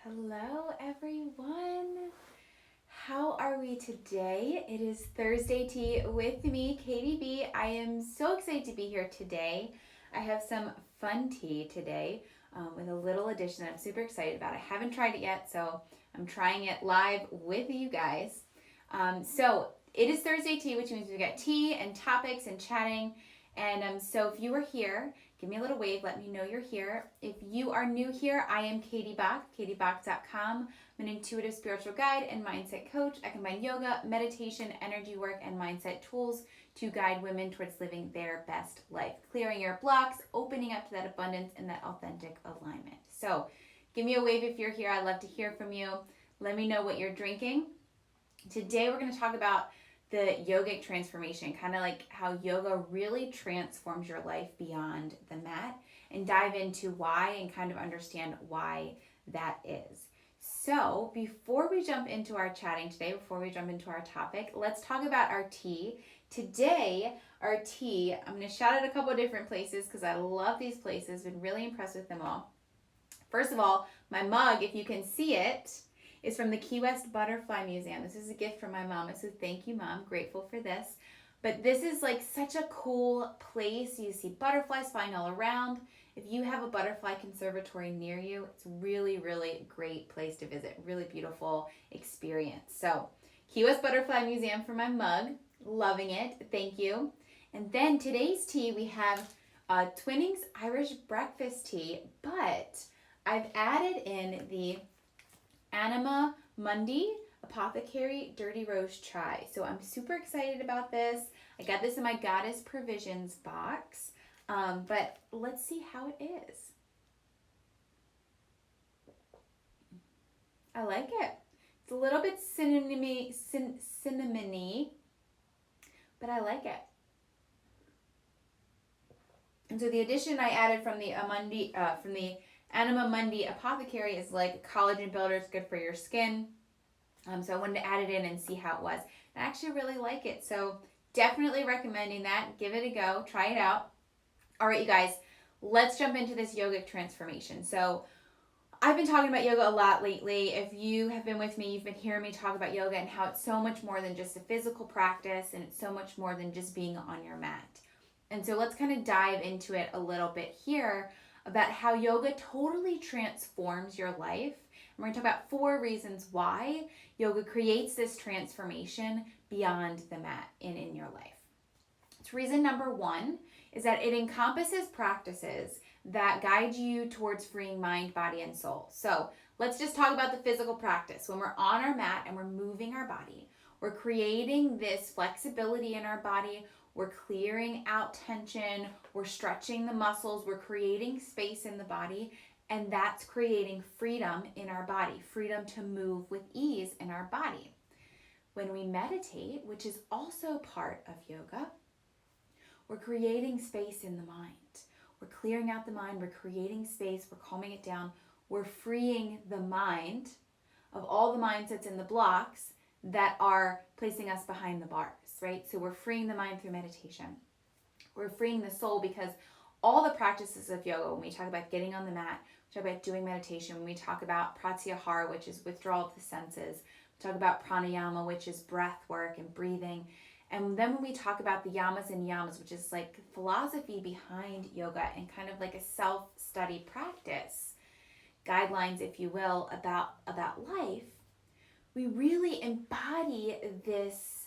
Hello, everyone. How are we today? It is Thursday Tea with me, Katie B. I am so excited to be here today. I have some fun tea today with a little addition that I'm super excited about. I haven't tried it yet, so I'm trying it live with you guys. So it is Thursday Tea, which means we got tea and topics and chatting. And so if you are here, give me a little wave. Let me know you're here. If you are new here, I am Katie Bach, katiebach.com. I'm an intuitive spiritual guide and mindset coach. I combine yoga, meditation, energy work, and mindset tools to guide women towards living their best life, clearing your blocks, opening up to that abundance and that authentic alignment. So give me a wave if you're here. I'd love to hear from you. Let me know what you're drinking. Today we're going to talk about the yogic transformation, kind of like how yoga really transforms your life beyond the mat, and dive into why and kind of understand why that is. So before we jump into our chatting today, before we jump into our topic, let's talk about our tea. Today, our tea, I'm going to shout out a couple of different places because I love these places, been really impressed with them all. First of all, my mug, if you can see it, is from the Key West Butterfly Museum. This is a gift from my mom. So thank you, Mom. Grateful for this. But this is like such a cool place. You see butterflies flying all around. If you have a butterfly conservatory near you, it's really, really great place to visit. Really beautiful experience. So Key West Butterfly Museum for my mug. Loving it. Thank you. And then today's tea, we have Twinings Irish Breakfast Tea, but I've added in the Anima Mundi Apothecary Dirty Rose Chai. So I'm super excited about this. I got this in my Goddess Provisions box. But let's see how it is. I like it. It's a little bit cinnamony, but I like it. And so the addition I added from the Anima Mundi Apothecary is like collagen builder. It's good for your skin. So I wanted to add it in and see how it was. I actually really like it. So definitely recommending that. Give it a go. Try it out. All right, you guys, let's jump into this yogic transformation. So I've been talking about yoga a lot lately. If you have been with me, you've been hearing me talk about yoga and how it's so much more than just a physical practice, and it's so much more than just being on your mat. And so let's kind of dive into it a little bit here about how yoga totally transforms your life. And we're going to talk about 4 reasons why yoga creates this transformation beyond the mat and in your life. So reason number 1 is that it encompasses practices that guide you towards freeing mind, body, and soul. So let's just talk about the physical practice. When we're on our mat and we're moving our body, we're creating this flexibility in our body. We're clearing out tension, we're stretching the muscles, we're creating space in the body, and that's creating freedom in our body, freedom to move with ease in our body. When we meditate, which is also part of yoga, we're creating space in the mind. We're clearing out the mind, we're creating space, we're calming it down, we're freeing the mind of all the mindsets and the blocks that are placing us behind the bars, right? So we're freeing the mind through meditation. We're freeing the soul because all the practices of yoga, when we talk about getting on the mat, we talk about doing meditation, when we talk about pratyahara, which is withdrawal of the senses, we talk about pranayama, which is breath work and breathing. And then when we talk about the yamas and niyamas, which is like philosophy behind yoga and kind of like a self-study practice, guidelines, if you will, about life, we really embody this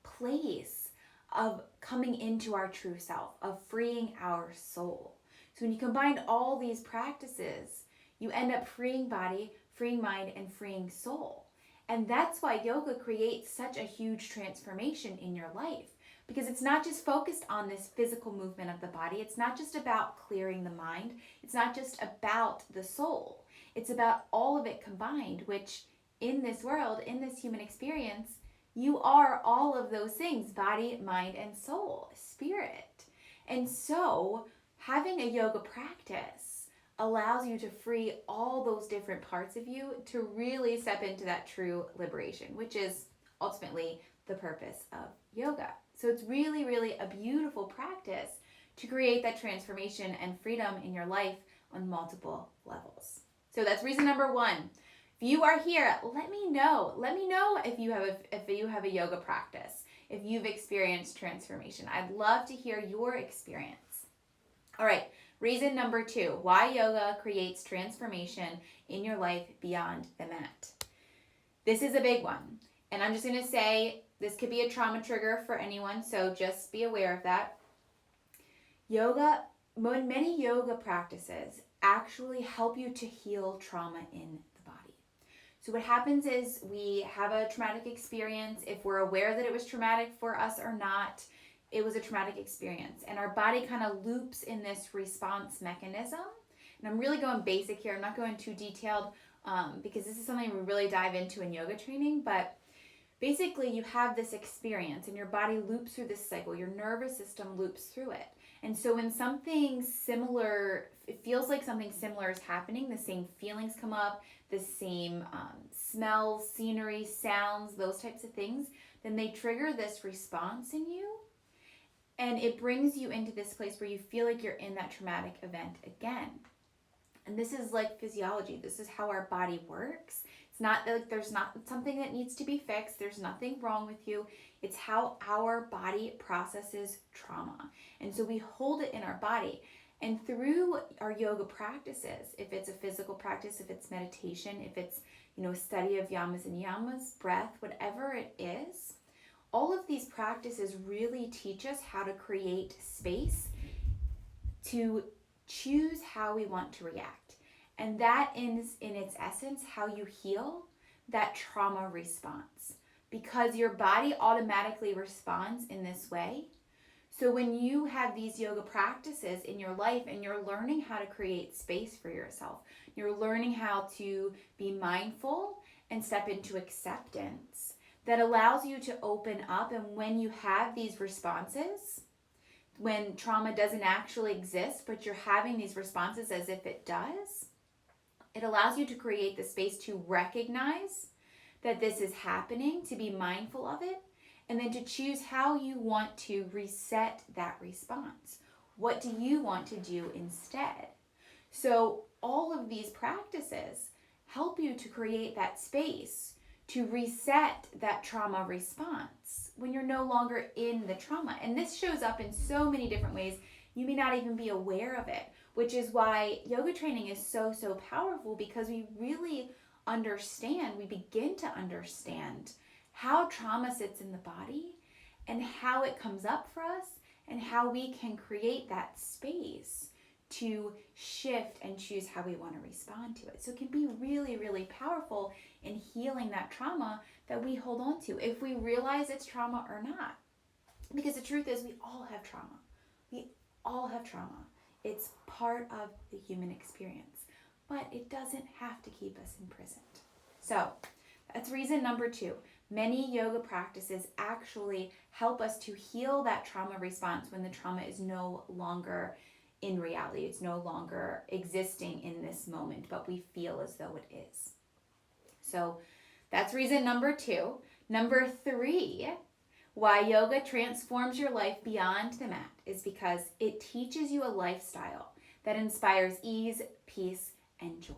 place of coming into our true self, of freeing our soul. So when you combine all these practices, you end up freeing body, freeing mind, and freeing soul. And that's why yoga creates such a huge transformation in your life, because it's not just focused on this physical movement of the body. It's not just about clearing the mind. It's not just about the soul. It's about all of it combined, which in this world, in this human experience, you are all of those things: body, mind, and soul, spirit. And so having a yoga practice allows you to free all those different parts of you to really step into that true liberation, which is ultimately the purpose of yoga. So it's really, really a beautiful practice to create that transformation and freedom in your life on multiple levels. So that's reason number 1. If you are here, let me know. Let me know if you have a yoga practice, if you've experienced transformation. I'd love to hear your experience. All right, reason number 2, why yoga creates transformation in your life beyond the mat. This is a big one. And I'm just going to say this could be a trauma trigger for anyone, so just be aware of that. Many yoga practices actually help you to heal trauma in the body. So what happens is we have a traumatic experience. If we're aware that it was traumatic for us or not, it was a traumatic experience. And our body kind of loops in this response mechanism. And I'm really going basic here. I'm not going too detailed because this is something we really dive into in yoga training. But basically, you have this experience and your body loops through this cycle. Your nervous system loops through it. And so when something similar, it feels like something similar is happening, the same feelings come up, the same smells, scenery, sounds, those types of things, then they trigger this response in you. And it brings you into this place where you feel like you're in that traumatic event again. And this is like physiology. This is how our body works. It's not like there's not something that needs to be fixed. There's nothing wrong with you. It's how our body processes trauma. And so we hold it in our body. And through our yoga practices, if it's a physical practice, if it's meditation, if it's, a study of yamas and niyamas, breath, whatever it is, all of these practices really teach us how to create space to choose how we want to react. And that is, in its essence, how you heal that trauma response. Because your body automatically responds in this way. So when you have these yoga practices in your life and you're learning how to create space for yourself, you're learning how to be mindful and step into acceptance, that allows you to open up. And when you have these responses, when trauma doesn't actually exist, but you're having these responses as if it does, it allows you to create the space to recognize that this is happening, to be mindful of it, and then to choose how you want to reset that response. What do you want to do instead? So all of these practices help you to create that space to reset that trauma response when you're no longer in the trauma. And this shows up in so many different ways. You may not even be aware of it, which is why yoga training is so, so powerful, because we really we begin to understand how trauma sits in the body and how it comes up for us and how we can create that space to shift and choose how we want to respond to it. So it can be really, really powerful in healing that trauma that we hold on to, if we realize it's trauma or not. Because the truth is, we all have trauma. We all have trauma. It's part of the human experience. But it doesn't have to keep us imprisoned. So that's reason number 2. Many yoga practices actually help us to heal that trauma response when the trauma is no longer in reality. It's no longer existing in this moment, but we feel as though it is. So that's reason number 2. Number 3, why yoga transforms your life beyond the mat, is because it teaches you a lifestyle that inspires ease, peace, and joy.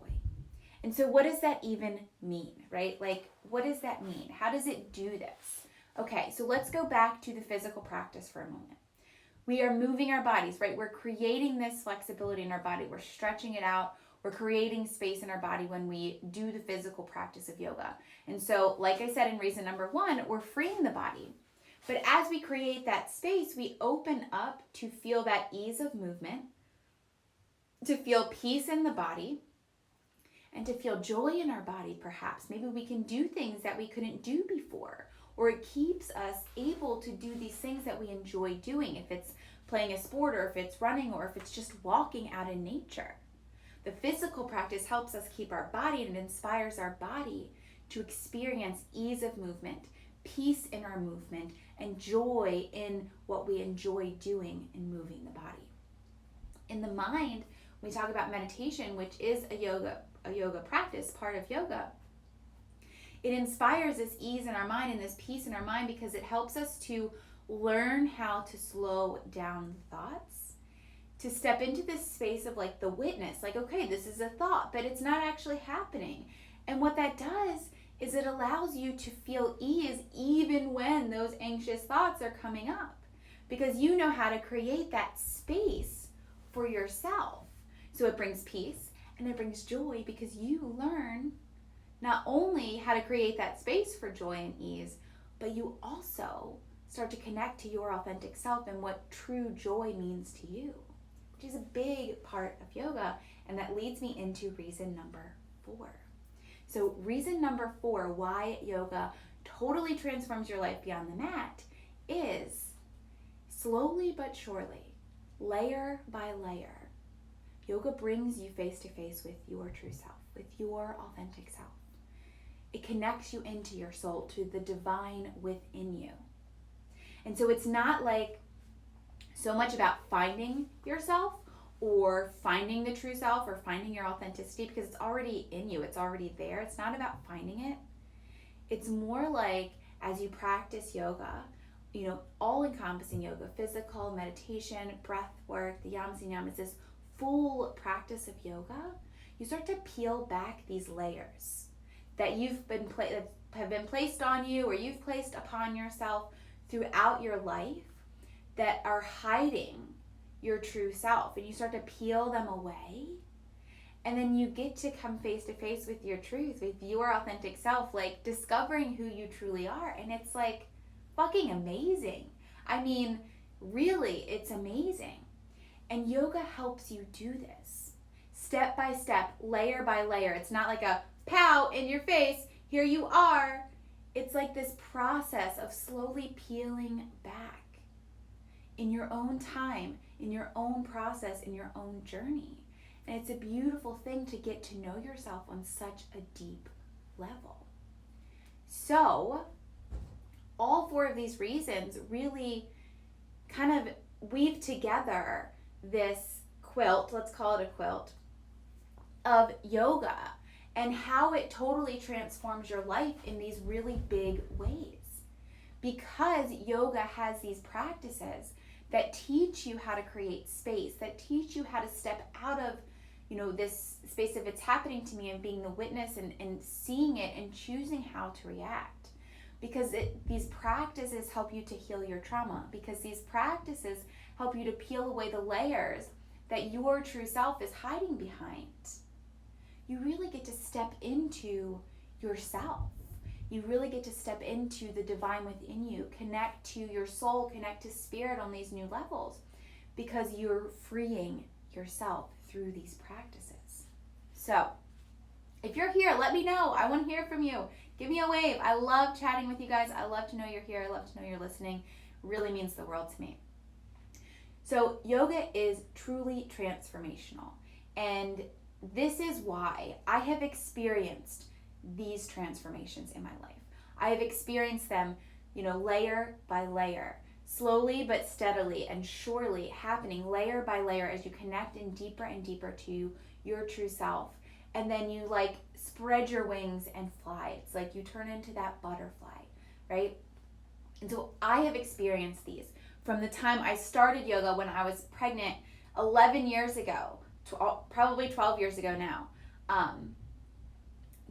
And so what does that even mean, right? Like, what does that mean? How does it do this? Okay, so let's go back to the physical practice for a moment. We are moving our bodies, right? We're creating this flexibility in our body. We're stretching it out. We're creating space in our body when we do the physical practice of yoga. And so, like I said in reason number 1, we're freeing the body. But as we create that space, we open up to feel that ease of movement, to feel peace in the body, and to feel joy in our body, perhaps. Maybe we can do things that we couldn't do before, or it keeps us able to do these things that we enjoy doing, if it's playing a sport, or if it's running, or if it's just walking out in nature. The physical practice helps us keep our body, and it inspires our body to experience ease of movement, peace in our movement, and joy in what we enjoy doing in moving the body. In the mind, we talk about meditation, which is a yoga practice, part of yoga. It inspires this ease in our mind and this peace in our mind because it helps us to learn how to slow down thoughts to step into this space of like the witness, like, okay, this is a thought, but it's not actually happening. And what that does is it allows you to feel ease even when those anxious thoughts are coming up, because you know how to create that space for yourself. So it brings peace and it brings joy because you learn not only how to create that space for joy and ease, but you also start to connect to your authentic self and what true joy means to you, which is a big part of yoga. And that leads me into reason number 4. So reason number 4 why yoga totally transforms your life beyond the mat is slowly but surely, layer by layer, yoga brings you face to face with your true self, with your authentic self. It connects you into your soul, to the divine within you. And so it's not like so much about finding yourself or finding the true self or finding your authenticity, because it's already in you. It's already there. It's not about finding it. It's more like as you practice yoga, all-encompassing yoga, physical, meditation, breath work, the yamas and yamas, this full practice of yoga, you start to peel back these layers that that have been placed on you or you've placed upon yourself throughout your life that are hiding your true self, and you start to peel them away, and then you get to come face to face with your truth, with your authentic self, like discovering who you truly are. And it's like fucking amazing. I mean, really, it's amazing. And yoga helps you do this step by step, layer by layer. It's not like a pow in your face, here you are. It's like this process of slowly peeling back in your own time, in your own process, in your own journey. And it's a beautiful thing to get to know yourself on such a deep level. So, all 4 of these reasons really kind of weave together this quilt, let's call it a quilt, of yoga and how it totally transforms your life in these really big ways. Because yoga has these practices that teach you how to create space, that teach you how to step out of, this space of it's happening to me and being the witness and seeing it and choosing how to react. Because these practices help you to heal your trauma, because these practices help you to peel away the layers that your true self is hiding behind. You really get to step into yourself. You really get to step into the divine within you, connect to your soul, connect to spirit on these new levels, because you're freeing yourself through these practices. So, if you're here, let me know. I want to hear from you. Give me a wave. I love chatting with you guys. I love to know you're here. I love to know you're listening. It really means the world to me. So, yoga is truly transformational. And this is why I have experienced these transformations in my life. I have experienced them, layer by layer, slowly but steadily and surely happening layer by layer as you connect in deeper and deeper to your true self. And then you spread your wings and fly. It's like you turn into that butterfly, right? And so I have experienced these from the time I started yoga when I was pregnant 11 years ago, probably 12 years ago now,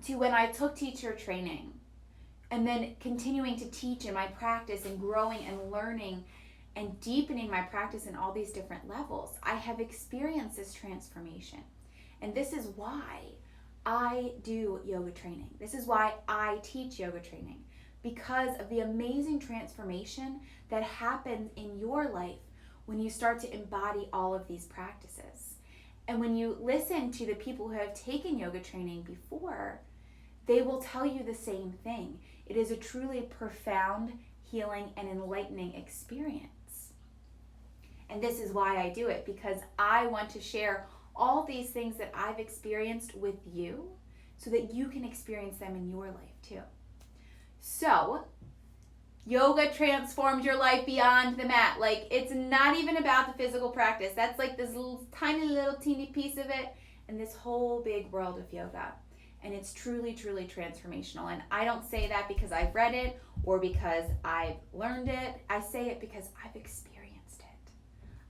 to when I took teacher training, and then continuing to teach in my practice and growing and learning and deepening my practice in all these different levels. I have experienced this transformation. And this is why I do yoga training. This is why I teach yoga training, because of the amazing transformation that happens in your life when you start to embody all of these practices. And when you listen to the people who have taken yoga training before, they will tell you the same thing. It is a truly profound, healing, and enlightening experience. And this is why I do it, because I want to share all these things that I've experienced with you so that you can experience them in your life too. So, yoga transforms your life beyond the mat. It's not even about the physical practice. That's this tiny little teeny piece of it, and this whole big world of yoga. And it's truly, truly transformational. And I don't say that because I've read it or because I've learned it. I say it because I've experienced it.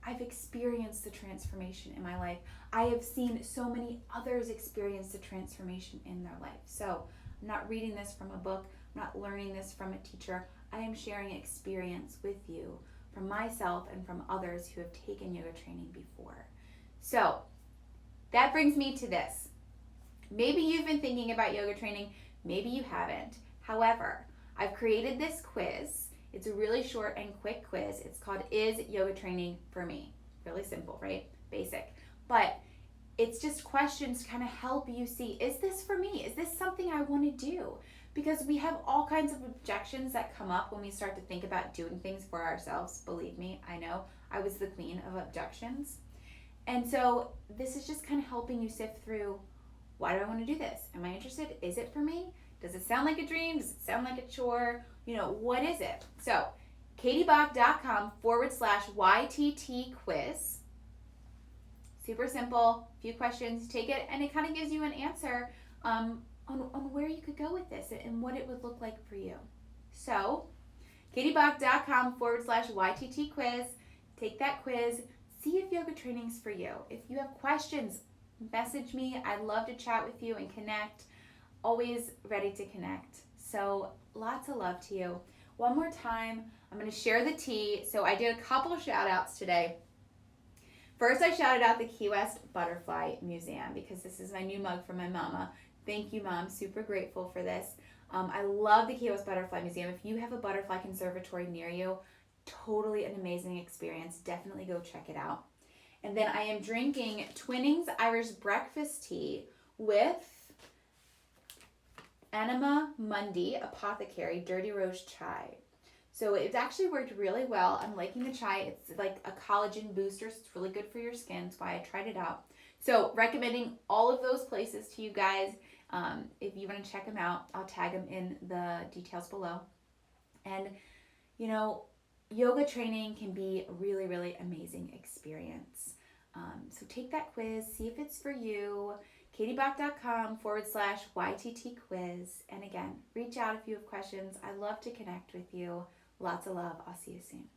I've experienced the transformation in my life. I have seen so many others experience the transformation in their life. So I'm not reading this from a book. I'm not learning this from a teacher. I am sharing experience with you from myself and from others who have taken yoga training before. So that brings me to this. Maybe you've been thinking about yoga training, maybe you haven't. However, I've created this quiz. It's a really short and quick quiz. It's called Is Yoga Training for Me? Really simple, right? Basic. But it's just questions to kind of help you see, is this for me? Is this something I want to do? Because we have all kinds of objections that come up when we start to think about doing things for ourselves. Believe me, I know. I was the queen of objections. And so this is just kind of helping you sift through, why do I want to do this? Am I interested? Is it for me? Does it sound like a dream? Does it sound like a chore? What is it? So, katiebach.com/YTT quiz. Super simple, few questions, take it, and it kind of gives you an answer on where you could go with this and what it would look like for you. So, katiebach.com/YTT quiz. Take that quiz, see if yoga training's for you. If you have questions, message me. I'd love to chat with you and connect. Always ready to connect. So lots of love to you. One more time, I'm going to share the tea. So I did a couple shout outs today. First, I shouted out the Key West Butterfly Museum because this is my new mug from my mama. Thank you, Mom. Super grateful for this. I love the Key West Butterfly Museum. If you have a butterfly conservatory near you, totally an amazing experience. Definitely go check it out. And then I am drinking Twinings Irish Breakfast Tea with Anima Mundi Apothecary Dirty Rose Chai. So it's actually worked really well. I'm liking the chai. It's like a collagen booster. So it's really good for your skin. That's why I tried it out. So recommending all of those places to you guys. If you want to check them out, I'll tag them in the details below. And, yoga training can be a really, really amazing experience. So take that quiz, see if it's for you. katiebach.com/YTT quiz. And again, reach out if you have questions. I love to connect with you. Lots of love. I'll see you soon.